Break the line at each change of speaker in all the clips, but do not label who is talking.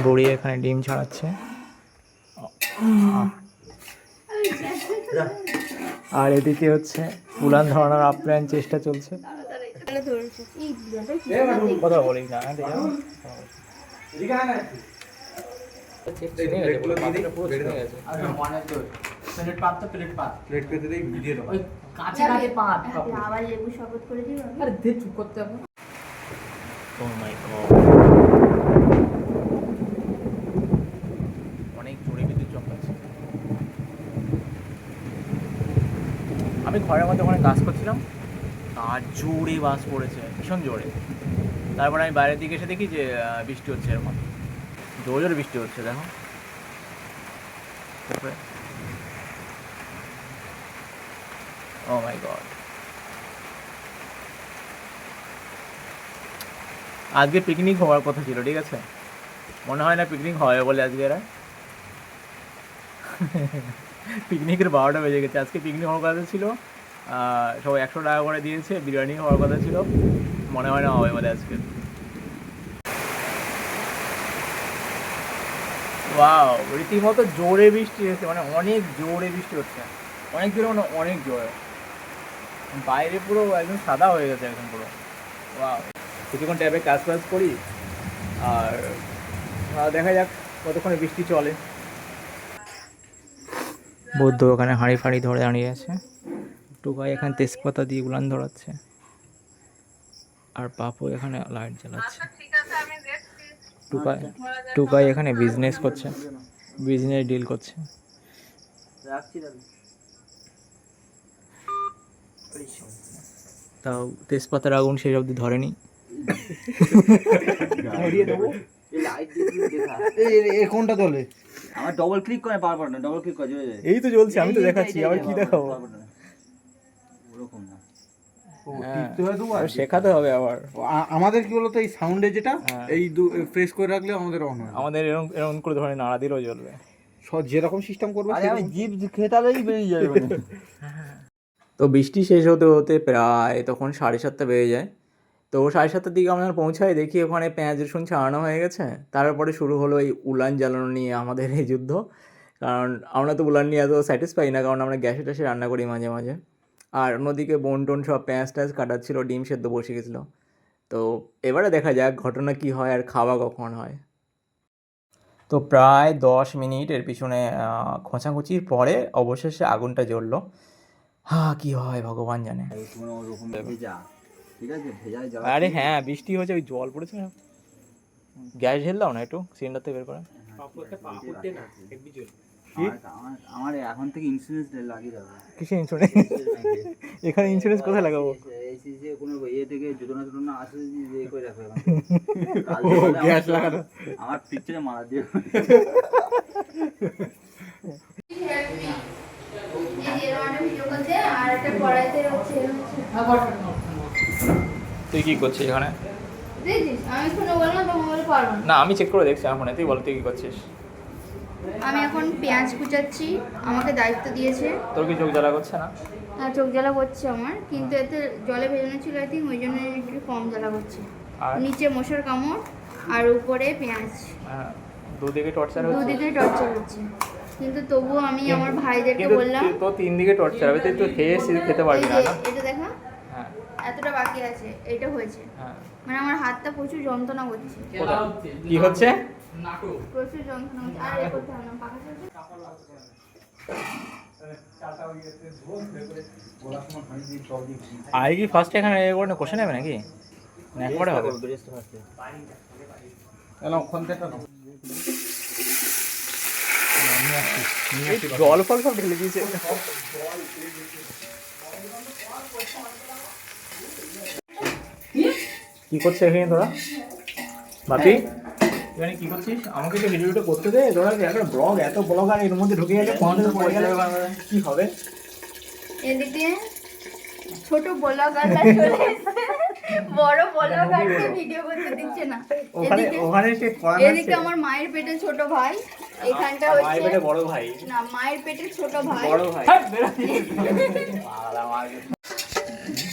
বুড়ি এখানে ডিম ছাড়াচ্ছে, আর এদিকে হচ্ছে উলান ধরানোর আপ্রাণ চেষ্টা চলছে। কথা বলি না, অনেক জোরে বিদ্যুৎ চমকাচ্ছে। আমি ঘরের মধ্যে ওখানে কাজ করছিলাম আর জোরে বাস পড়েছে, ভীষণ জোরে। তারপরে আমি বাইরের দিকে এসে দেখি যে বৃষ্টি হচ্ছে, এরকম জোরে জোরে বৃষ্টি হচ্ছে। দেখো ও মাই গড। আজকে পিকনিক হওয়ার কথা ছিল, ঠিক আছে, মনে হয় না পিকনিক হবে বলে আজকে এরা। পিকনিকের 12টা বেজে গেছে। আজকে পিকনিক হওয়ার কথা ছিল, সবাই 100 টাকা করে দিয়েছে, বিরিয়ানি হওয়ার কথা ছিল, মনে হয় না হবে বলে আজকে। ওয়াও, রীতিমতো জোরে বৃষ্টি হচ্ছে, মানে অনেক জোরে বৃষ্টি হচ্ছে, অনেক জোরে, মানে অনেক জোরে। বাইরে পুরো একদম সাদা হয়ে গেছে একদম পুরো। ওয়াও, কিছুক্ষণ ট্যাবে কাজ বাজ করি আর দেখা যাক কতক্ষণে বৃষ্টি চলে। বৌদ্ধ ওখানে হাঁড়ি ফাঁড়ি ধরে দাঁড়িয়ে আছে, টুকাই এখানে তেজপাতা দিয়ে উলান ধরাচ্ছে, আর পাপু এখানে লাইট জ্বালাচ্ছে। টুকাই এখানে বিজনেস করছে, বিজনেস ডিল করছে। তাও তেজপাতার আগুন সেই অবধি ধরেনি।
কোনটা চলে?
আমার ডবল ক্লিক করে পারবো না, ডবল ক্লিক করে
এই তো জ্বলছে, আমি তো দেখাচ্ছি, আবার কি দেখাবো?
ওরকম না,
শেখাতে হবে আবার।
আমাদের কি বলতো, এই সাউন্ডে যেটা এই প্রেস করে রাখলে আমাদের অন হয়।
আমাদের এরকম এরকম করে ধরে নাড়া দিলেও জ্বলবে,
যেরকম সিস্টেম করবে।
আমি জিপ খেতালেই বেরিয়ে যাবে।
তো বৃষ্টি শেষ হতে হতে প্রায় তখন 7:30 বেজে যায়। তো 7:30টার দিকে আমরা পৌঁছাই, দেখি ওখানে পেঁয়াজ রসুন ছাড়ানো হয়ে গেছে। তারপরে শুরু হলো এই উলান জ্বালানো নিয়ে আমাদের এই যুদ্ধ। কারণ আমরা তো উলান নিয়ে এত স্যাটিসফাই না, কারণ আমরা গ্যাসে ট্যাসে রান্না করি মাঝে মাঝে। আর অন্যদিকে বোন টোন সব পেঁয়াজ ট্যাঁয়াজ কাটাচ্ছিলো, ডিম সেদ্ধ বসে গেছিলো। তো এবারে দেখা যাক ঘটনা কী হয় আর খাওয়া কখন হয়। তো প্রায় 10 মিনিট এর পিছনে খোঁচাখুচির পরে অবশেষে আগুনটা জ্বললো। কি হয় ভগবান জানে। আরে হ্যাঁ, বৃষ্টি হয়েছে, ওই জল পড়েছে না। গ্যাস ঢেল দাও না একটু সিলিন্ডার থেকে বের করে।
আমার এখন থেকে ইন্স্যুরেন্স লাগিয়ে দেবো।
কিসের ইন্স্যুরেন্স? এখানে ইন্স্যুরেন্স কোথায় লাগাবো?
কোনো ইয়ে থেকে যোজনা আসে যে করে রাখবে,
গ্যাস লাগানো
আমার পিকচারে মারা দিয়ে।
তুই কি করছিস এখানে? না, আমি চেক করে দেখছি আমার ফোনে। তুই বল, তুই কি করছিস?
আমি এখন পেঁয়াজ কুচাচ্ছি, আমাকে দায়িত্ব দিয়েছে।
তোর কি চোখ জ্বালা করছে না?
হ্যাঁ, চোখ জ্বালা করছে আমার, কিন্তু এতে জলে ভেজানো ছিল আই থিঙ্ক, ওই জন্য একটু কম জ্বালা করছে। নিচে মশার কামড় আর উপরে পেঁয়াজ,
দুদিকে টর্চার
হচ্ছে। কিন্তু তবুও আমি আমার ভাইদেরকে বললাম,
তো 3 দিকে টর্চার হবে, তুই খেয়ে খেতে পারবি না।
এটা দেখা, এতটা বাকি আছে, এটা হয়েছে। মানে আমার হাতটা প্রচুর যন্ত্রণা করছে।
কি হচ্ছে?
প্রচুর যন্ত্রণা হচ্ছে। আর এ করতে হবে না, পাকা চলছে।
আই কি ফার্স্ট এখানে কোশ্চেন নেবে নাকি? একবারে হবে। জল ফল সব ঢেলে দিয়েছে। কি করছে এখানে তোরা? বাপি এখানে কি করছিস? আমাকে তো ভিডিওটা করতে দে। তোরা একটা ব্লগ, এত ব্লগ আর এর মধ্যে ঢুকে গেছে, কি হবে?
এদিকে ছোট ব্লগাররা চলে এসেছে, বড় ব্লগারকে ভিডিও করতে দিচ্ছে না। এদিকে আমার মায়ের পেটে ছোট ভাই, এখানটা হচ্ছে মায়ের পেটে বড় ভাই, না মায়ের পেটে ছোট ভাই, বড় ভাই।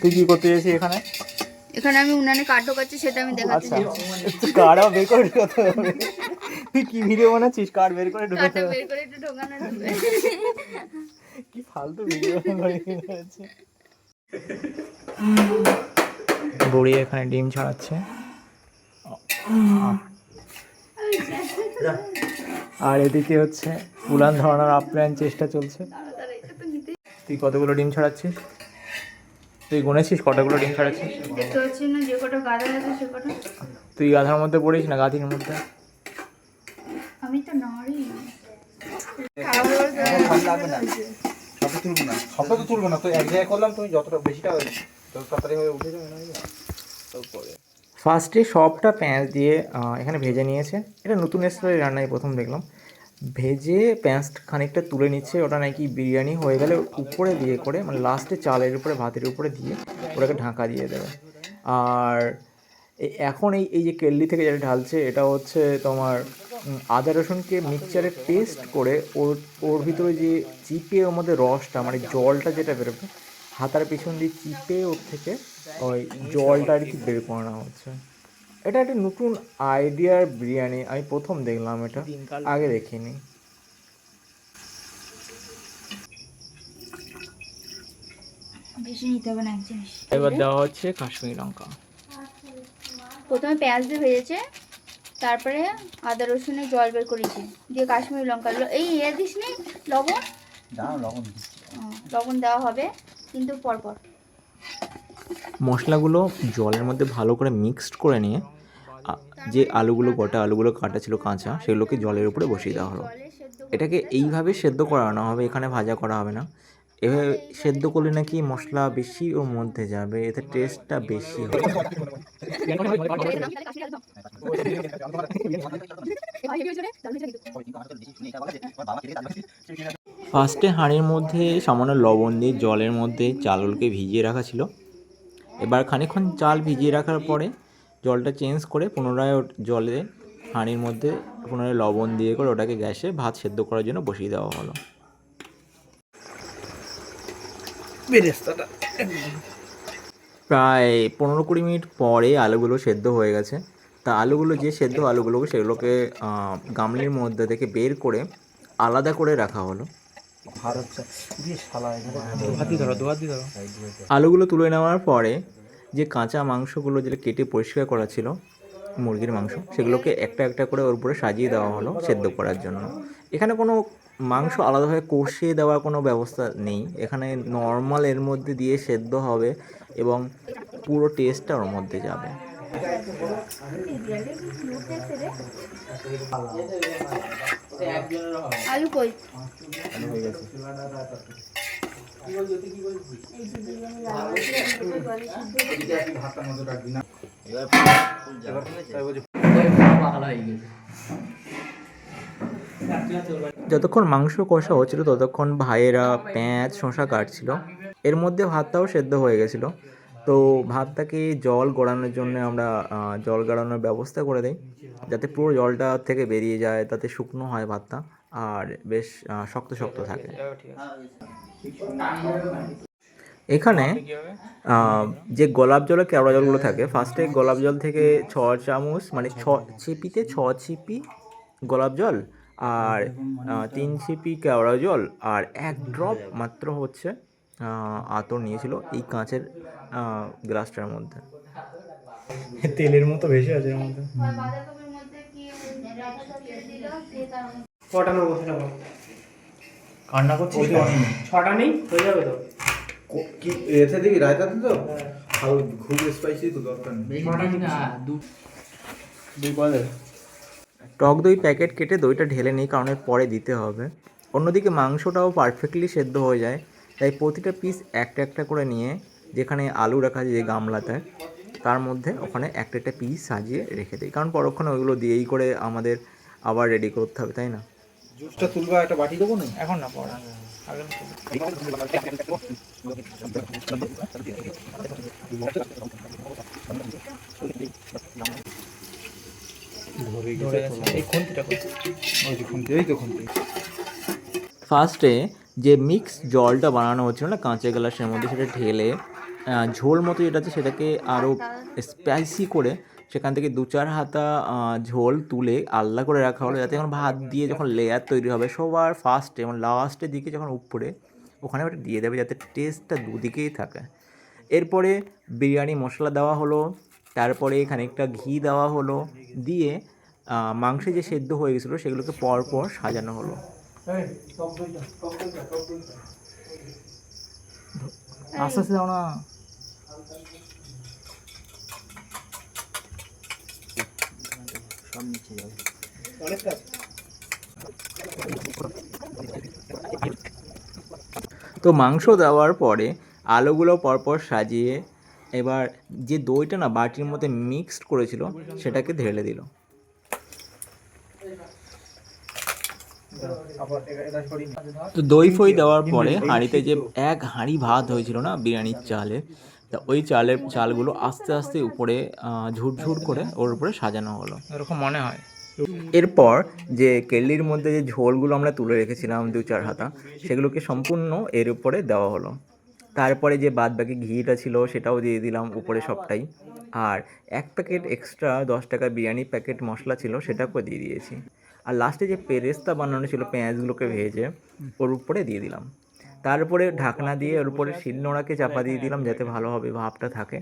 তুই কি করতে যাচ্ছিস এখানে? এখানে আমি উনানে কাঠ ঢোকাচ্ছি, সেটা আমি দেখাচ্ছি।
আচ্ছা কার্ডও বের করে ঢোকাতে হবে। তুই কি ভিডিও বানাচ্ছিস? কার্ড বের করে ঢোকাতে
কাঠটা
হবে?
বের করে একটু ঢোকানো যাবে।
কি ফালতু ভিডিও বানিয়েছে। বুড়ি এখানে ডিম ছাড়াচ্ছে। আর এদিকে হচ্ছে উলান ধরানোর আপ্যায়ন চেষ্টা চলছে। তুই কতগুলো ডিম ছাড়াচ্ছিস? তুই গুনেছিস কতগুলো ডিম ছাড়াচ্ছিস?
দেখতে পাচ্ছি না, যে কটা গাদা আছে সে কটা।
তুই গাধার মধ্যে পড়িস না গাধির মধ্যে?
আমি তো নাড়ি।
সবটা তো তুলবো না, তো এক জায়গায় করলাম, তুমি যতটা বেশিটা তত তাড়াতাড়ি হয়ে উঠে যাবে না?
ফার্স্টে সবটা পেঁয়াজ দিয়ে এখানে ভেজে নিয়েছে। এটা নতুন স্টাইলের রান্নায় প্রথম দেখলাম। ভেজে পেঁয়াজ খানিকটা তুলে নিচ্ছে, ওটা নাকি বিরিয়ানি হয়ে গেলে উপরে দিয়ে করে, মানে লাস্টে চালের উপরে ভাতের উপরে দিয়ে ওটাকে ঢাকা দিয়ে দেবে। আর এখন এই যে কেল্লি থেকে যেটা ঢালছে, এটা হচ্ছে তোমার আদা রসুনকে মিক্সচারে পেস্ট করে ওর ভিতরে যে চিপে ওর মধ্যে রসটা, মানে জলটা যেটা বেরোবে, হাতার পিছন দিয়ে চিপে ওর থেকে ওই জলটা আর কি বের করানো হচ্ছে। এটা একটা নতুন আইডিয়ার বিরিয়ানি, আমি প্রথম দেখলাম, এটা আগে দেখিনি।
বেশি নিতে হবে না এক জিনিস।
এবার দেওয়া হচ্ছে কাশ্মীরি লঙ্কা।
প্রথমে পেঁয়াজ দিয়ে ভেজেছে, তারপরে আদা রসুনের জল বের করেছি, দিয়ে কাশ্মীরি লঙ্কা এই দিস নি লবণ। লবণ দেওয়া হবে কিন্তু পরপর।
মশলাগুলো জলের মধ্যে ভালো করে মিক্সড করে নিয়ে যে আলুগুলো, গোটা আলুগুলো কাটা ছিল কাঁচা, সেগুলোকে জলের উপরে বসিয়ে দেওয়া হলো। এটাকে এইভাবে সেদ্ধ করানো হবে, এখানে ভাজা করা হবে না। এভাবে সেদ্ধ করলে নাকি মশলা বেশি ওর মধ্যে যাবে, এতে টেস্টটা বেশি হবে। ফার্স্টে হাঁড়ির মধ্যে সামান্য লবণ দিয়ে জলের মধ্যে চালগুলোকে ভিজিয়ে রাখা ছিল। এবার খানিকক্ষণ চাল ভিজিয়ে রাখার পরে জলটা চেঞ্জ করে পুনরায় জলে হাঁড়ির মধ্যে পুনরায় লবণ দিয়ে করে ওটাকে গ্যাসে ভাত সেদ্ধ করার জন্য বসিয়ে দেওয়া হলো। প্রায় 15-20 মিনিট পরে আলুগুলো সেদ্ধ হয়ে গেছে। তা আলুগুলো যে সেদ্ধ আলুগুলোকে সেগুলোকে গামলির মধ্যে থেকে বের করে আলাদা করে রাখা হলো। আলুগুলো তুলে নেওয়ার পরে যে কাঁচা মাংসগুলো যেটা কেটে পরিষ্কার করা ছিল, মুরগির মাংস, সেগুলোকে একটা একটা করে ওর উপরে সাজিয়ে দেওয়া হলো সেদ্ধ করার জন্য। এখানে কোনো মাংস আলাদাভাবে কষিয়ে দেওয়ার কোনো ব্যবস্থা নেই, এখানে নর্মাল এর মধ্যে দিয়ে সেদ্ধ হবে এবং পুরো টেস্টটা ওর মধ্যে যাবে।
আলু কই?
আলু হয়ে গেছে। যতক্ষণ মাংস কষা হচ্ছিল ততক্ষণ ভাইয়েরা পেঁয়াজ শসা কাটছিল। এর মধ্যে ভাতটাও সেদ্ধ হয়ে গেছিলো। তো ভাতটাকে জল গড়ানোর জন্য আমরা জল গড়ানোর ব্যবস্থা করে দিই, যাতে পুরো জলটা থেকে বেরিয়ে যায়, তাতে শুকনো হয় ভাতটা আর বেশ শক্ত শক্ত থাকে। এখানে যে গোলাপ জলের কেওড়া জলগুলো থাকে, ফার্স্টে গোলাপ জল থেকে 6 চামচ, মানে 6 ছিপিতে 6 ছিপি গোলাপ জল আর 3 ছিপি কেওড়া জল আর 1 ড্রপ মাত্র হচ্ছে আতর নিয়েছিল এই কাঁচের গ্লাসটার মধ্যে। তেলের মতো ভেসে আছে এর মধ্যে।
কটা নেবো সেটা বল।
কান্না করছিস?
6টা নেই, হয়ে যাবে তো।
কি এতে দেখি রায়তাতে তো খুব স্পাইসি তো দরকার নেই।
6টা না,
দুই পদে টক দই প্যাকেট কেটে দইটা ঢেলে নিই, কারণ এর পরে দিতে হবে। অন্যদিকে মাংসটাও পারফেক্টলি সেদ্ধ হয়ে যায়, তাই প্রতিটা পিস একটা একটা করে নিয়ে যেখানে আলু রাখা যে গামলাতে, তার মধ্যে ওখানে একটা একটা পিস সাজিয়ে রেখে দিই, কারণ পরক্ষণে ওইগুলো দিয়েই করে আমাদের আবার রেডি করতে হবে, তাই না?
জুসটা তুলবা, একটা বাটি দেবো না
এখন না, পড়া ফার্স্টে যে মিক্স জলটা বানানো হচ্ছিল না কাঁচের গ্লাসের মধ্যে, সেটা ঢেলে ঝোল মতো যেটা আছে সেটাকে আরও স্পাইসি করে সেখান থেকে 2-4 হাতা ঝোল তুলে আলাদা করে রাখা হলো, যাতে যখন ভাত দিয়ে যখন লেয়ার তৈরি হবে সবার ফার্স্টে এবং লাস্টের দিকে যখন উপরে ওখানে ওটা দিয়ে দেবে, যাতে টেস্টটা দুদিকেই থাকে। এরপরে বিরিয়ানি মশলা দেওয়া হলো, তারপরে খানিকটা ঘি দেওয়া হলো, দিয়ে মাংসে যে সেদ্ধ হয়ে গেছিলো সেগুলোকে পরপর সাজানো হলো। আস্তে আস্তে দাও না।
সব নিচে যাবে।
তো মাংস দেওয়ার পরে আলুগুলো পরপর সাজিয়ে এবার যে দইটা না বাটির মধ্যে মিক্সড করেছিল সেটাকে ঢেলে দিল। তো দই ফই দেওয়ার পরে হাঁড়িতে যে এক হাঁড়ি ভাত হয়েছিল না বিরিয়ানির চালে, তা ওই চালগুলো আস্তে আস্তে উপরে ঝুরঝুর করে ওর উপরে সাজানো হলো, এরকম মনে হয়। এরপর যে কেল্লির মধ্যে যে ঝোলগুলো আমরা তুলে রেখেছিলাম 2-4 হাতা, সেগুলোকে সম্পূর্ণ এর উপরে দেওয়া হলো। তারপরে যে বাদ বাকি ঘিটা ছিল সেটাও দিয়ে দিলাম উপরে সবটাই, আর 1 প্যাকেট এক্সট্রা 10 টাকা বিরিয়ানি প্যাকেট মশলা ছিল সেটাকেও দিয়ে দিয়েছি, আর লাস্টে যে পেরেস্তা বানানো ছিল পেঁয়াজগুলোকে ভেজে ওর উপরে দিয়ে দিলাম। তারপরে ঢাকনা দিয়ে ওর উপরে শিলনোড়াকে চাপা দিয়ে দিলাম যাতে ভালোভাবে ভাবটা থাকে।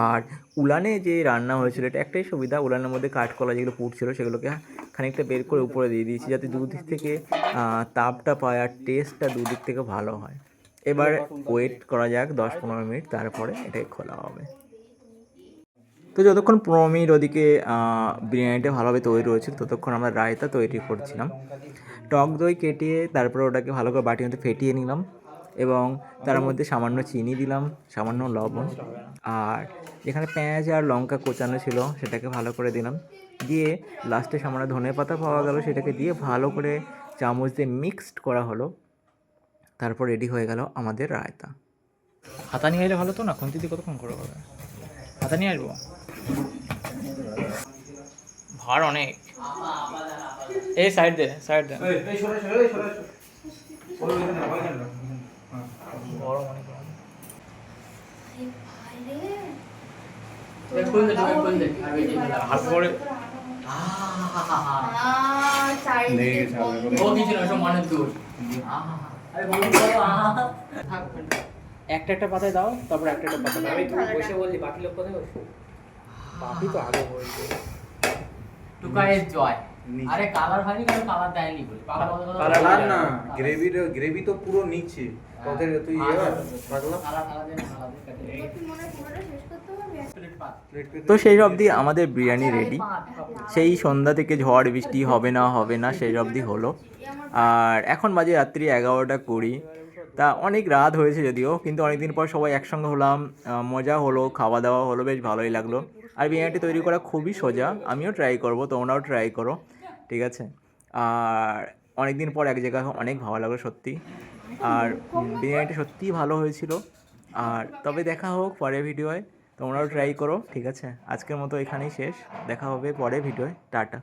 আর উলানে যে রান্না হয়েছিল এটা একটাই সুবিধা, উলানের মধ্যে কাঠকলা যেগুলো পুড়ছিল সেগুলোকে খানিকটা বের করে উপরে দিয়ে দিয়েছি, যাতে দুদিক থেকে তাপটা পায় আর টেস্টটা দুদিক থেকে ভালো হয়। এবার ওয়েট করা যাক 10-15 মিনিট, তারপরে এটাকে খোলা হবে। তো যতক্ষণ 15 মিনিট ওদিকে বিরিয়ানিটা ভালোভাবে তৈরি হয়েছিল ততক্ষণ আমরা রায়তা তৈরি করছিলাম। টক দই কেটে তারপরে ওটাকে ভালো করে বাটির মধ্যে ফেটিয়ে নিলাম এবং তার মধ্যে সামান্য চিনি দিলাম, সামান্য লবণ, আর যেখানে পেঁয়াজ আর লঙ্কা কোচানো ছিল সেটাকে ভালো করে দিলাম, দিয়ে লাস্টে সামান্য ধনেপাতা পাওয়া গেল সেটাকে দিয়ে ভালো করে চামচ দিয়ে মিক্সড করা হলো। তারপর রেডি হয়ে গেল আমাদের রায়তা। হাতা নিয়ে এলে ভালো তো না, খুন্তি দিয়ে কতক্ষণ করে হবে? হাতা নিয়ে আসবো, ভার অনেক। এই সাইড দে বড় অনেক। হাত পরে একটা একটা পাতায় দাও, তারপর একটা একটা পাতা দাও।
বসে বললি বাকি লোক কোথায় বসে?
বাকি তো আগে বলছে
টুকায়ের জয়। আরে কালার হয়নি, কারণ কালার দেয়নি বলে।
কালার না, গ্রেভি তো পুরো নিচে। তোদের তুই রাখলাম
কালার দেন, কালার দেন।
তো সেই অবধি আমাদের বিরিয়ানি রেডি। সেই সন্ধ্যা থেকে ঝড় বৃষ্টি হবে না সেই অবধি হলো। আর এখন বাজে রাত্রি 11:20। তা অনেক রাত হয়েছে যদিও, কিন্তু অনেকদিন পর সবাই একসঙ্গে হলাম, মজা হলো, খাওয়া দাওয়া হলো, বেশ ভালোই লাগলো। আর বিরিয়ানিটি তৈরি করা খুবই সোজা, আমিও ট্রাই করব, তোমরাও ট্রাই করো, ঠিক আছে? আর অনেক দিন পর এক জায়গায় অনেক ভালো লাগলো সত্যি। আর বিরিয়ানিটা সত্যিই ভালো হয়েছিল। আর তবে দেখা হোক পরের ভিডিওয়, তোমরাও ট্রাই করো, ঠিক আছে? আজকের মতো এখানেই শেষ, দেখা হবে পরের ভিডিওয়, টাটা।